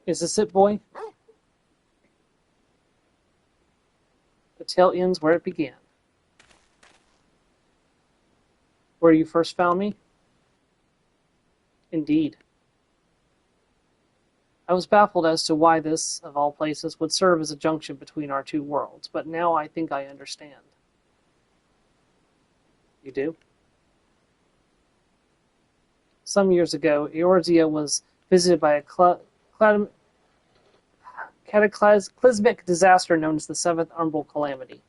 Is this it, boy? The tale ends where it began. Where you first found me? Indeed. I was baffled as to why this, of all places, would serve as a junction between our two worlds, but now I think I understand. You do? Some years ago, Eorzea was visited by a cataclysmic disaster known as the Seventh Umbral Calamity.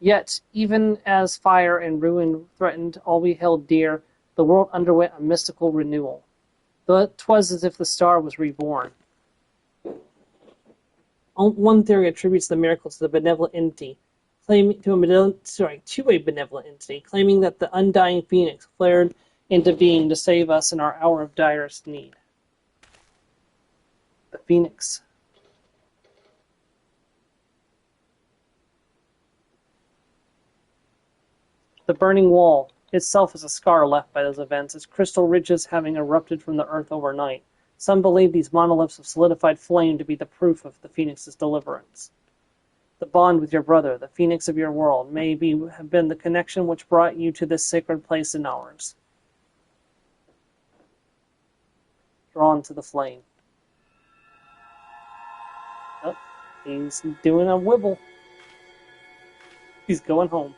Yet, even as fire and ruin threatened all we held dear, the world underwent a mystical renewal. Though 'twas as if the star was reborn. One theory attributes the miracle to the benevolent entity, claiming claiming that the undying phoenix flared into being to save us in our hour of direst need. The phoenix. The burning wall itself is a scar left by those events, its crystal ridges having erupted from the earth overnight. Some believe these monoliths of solidified flame to be the proof of the phoenix's deliverance. The bond with your brother, the phoenix of your world, may have been the connection which brought you to this sacred place in ours. Drawn to the flame. Oh, he's doing a wibble. He's going home.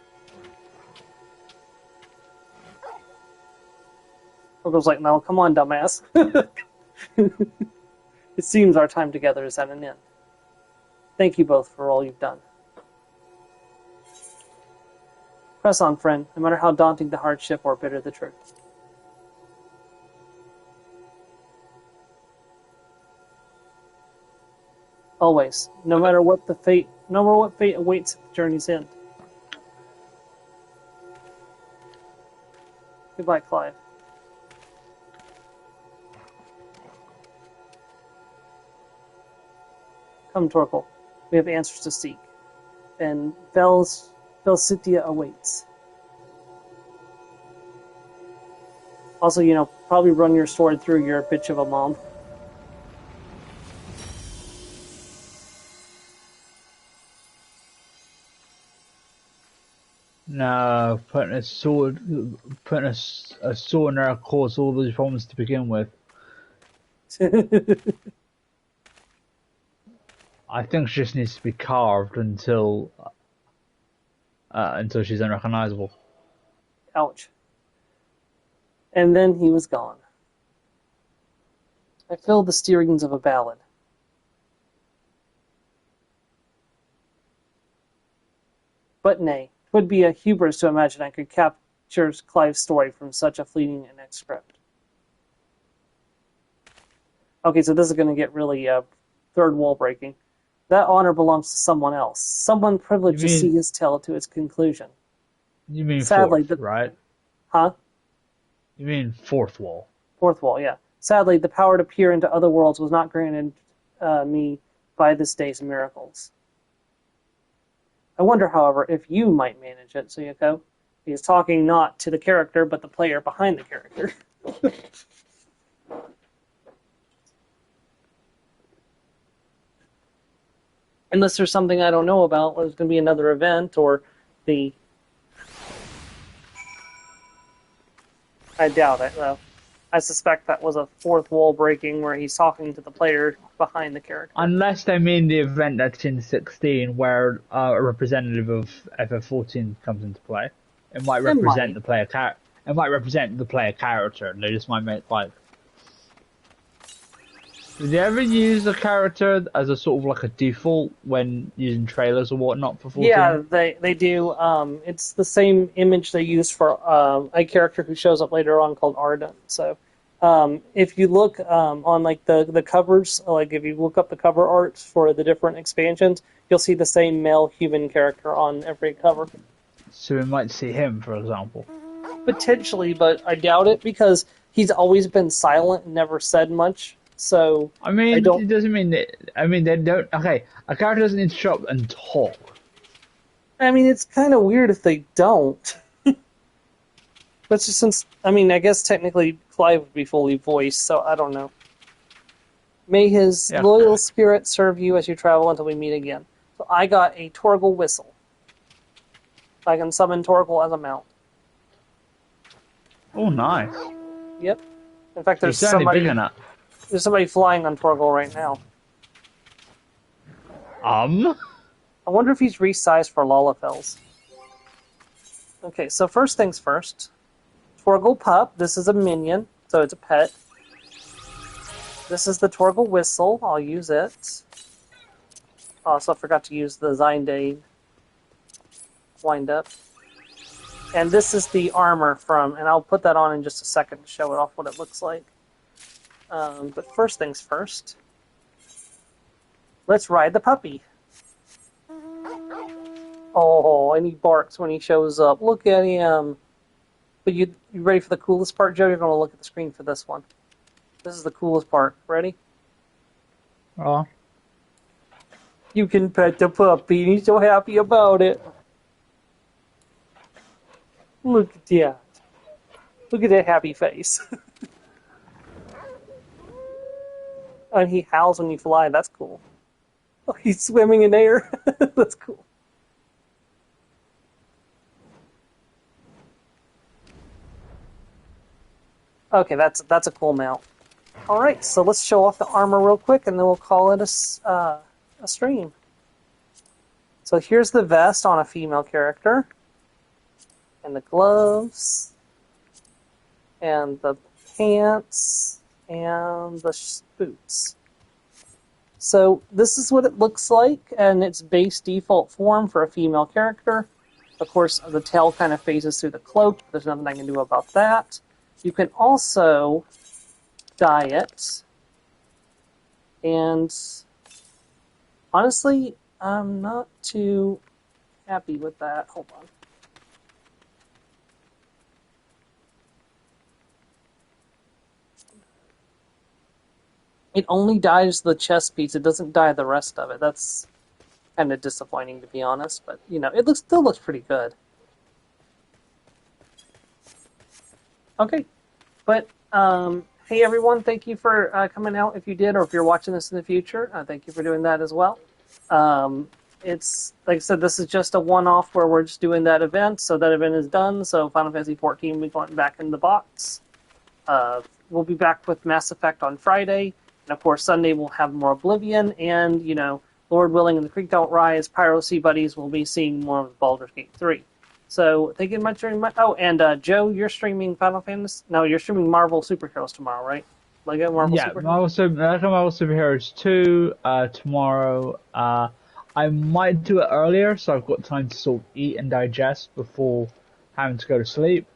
Orgo's like, no, come on, dumbass. It seems our time together is at an end. Thank you both for all you've done. Press on, friend, no matter how daunting the hardship or bitter the truth. Always, no matter what fate awaits at the journey's end. Goodbye, Clive. Come, Torkel. We have answers to seek. And Velsitia awaits. Also, probably run your sword through your bitch of a mom. No, putting a sword in her caused all those problems to begin with. I think she just needs to be carved until she's unrecognizable. Ouch. And then he was gone. I feel the stirrings of a ballad. But nay, 'twould be a hubris to imagine I could capture Clive's story from such a fleeting and script. Okay, so this is going to get really third wall breaking. That honor belongs to someone else. Someone You privileged to see mean his tale to its conclusion. you mean Sadly, fourth, the right? huh? You mean fourth wall. Fourth wall, yeah. Sadly, the power to peer into other worlds was not granted me by this day's miracles. I wonder, however, if you might manage it, Suyako. He is talking not to the character, but the player behind the character. Unless there's something I don't know about, there's going to be another event, or the... I doubt it, though. I suspect that was a fourth wall breaking where he's talking to the player behind the character. Unless they mean the event that's in 16 where a representative of FF14 comes into play. It might represent the player It might represent the player character. They just might make like. Did you ever use a character as a sort of like a default when using trailers or whatnot for 14? Yeah, they do. It's the same image they use for a character who shows up later on called Ardent. So if you look on like the covers, like if you look up the cover arts for the different expansions, you'll see the same male human character on every cover. So we might see him, for example. Potentially, but I doubt it because he's always been silent and never said much. So I mean, it doesn't mean that. I mean, they don't. Okay, a character doesn't need to show up and talk. I mean, it's kind of weird if they don't. But just since, I mean, I guess technically Clive would be fully voiced, so I don't know. May his loyal spirit serve you as you travel until we meet again. So I got a Torgal whistle. I can summon Torgal as a mount. Oh, nice. Yep. In fact, there's somebody flying on Torgal right now. I wonder if he's resized for Lalafels. Okay, so first things first. Torgal Pup, this is a minion, so it's a pet. This is the Torgal Whistle, I'll use it. Also, I forgot to use the Zyndade wind-up. And this is the armor from, and I'll put that on in just a second to show it off what it looks like. But first things first. Let's ride the puppy. Oh, and he barks when he shows up. Look at him. But you ready for the coolest part, Joe? You're going to look at the screen for this one. This is the coolest part. Ready? Oh. You can pet the puppy, and he's so happy about it. Look at that. Look at that happy face. And he howls when you fly. That's cool. Oh, he's swimming in air. That's cool. Okay, that's a cool mount. All right, so let's show off the armor real quick, and then we'll call it a stream. So here's the vest on a female character, and the gloves, and the pants, and the boots. So this is what it looks like, and its base default form for a female character. Of course, the tail kind of phases through the cloak. There's nothing I can do about that. You can also dye it, and honestly, I'm not too happy with that. Hold on. It only dyes the chest piece. It doesn't dye the rest of it. That's kind of disappointing, to be honest. But, you know, it still looks pretty good. Okay. But, hey, everyone. Thank you for coming out if you did, or if you're watching this in the future. Thank you for doing that as well. It's, like I said, this is just a one-off where we're just doing that event. So that event is done. So Final Fantasy XIV, we've gone back in the box. We'll be back with Mass Effect on Friday. And of course, Sunday we'll have more Oblivion, and, you know, Lord willing and the Creek Don't Rise, Piracy Buddies will be seeing more of Baldur's Gate 3. So, thank you very much. Oh, and Joe, you're streaming Final Fantasy? No, you're streaming Marvel Superheroes tomorrow, right? Lego Marvel Superheroes? Marvel Superheroes 2 tomorrow. I might do it earlier, so I've got time to sort of eat and digest before having to go to sleep.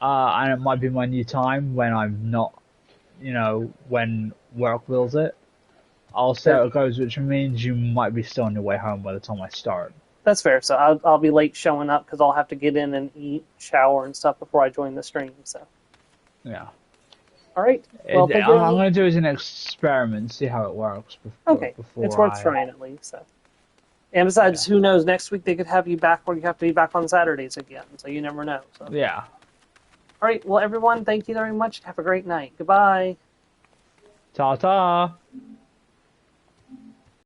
And it might be my new time when I'm not, you know, when work wills it. I'll see how it goes, which means you might be still on your way home by the time I start. That's fair. So I'll be late showing up because I'll have to get in and eat, shower, and stuff before I join the stream. So. Yeah. All right. Well, I'm going to do it as an experiment, see how it works. Okay. It's worth trying at least. So. And besides, who knows? Next week they could have you back where you have to be back on Saturdays again. So you never know. So. Yeah. All right. Well, everyone, thank you very much. Have a great night. Goodbye. Ta-ta.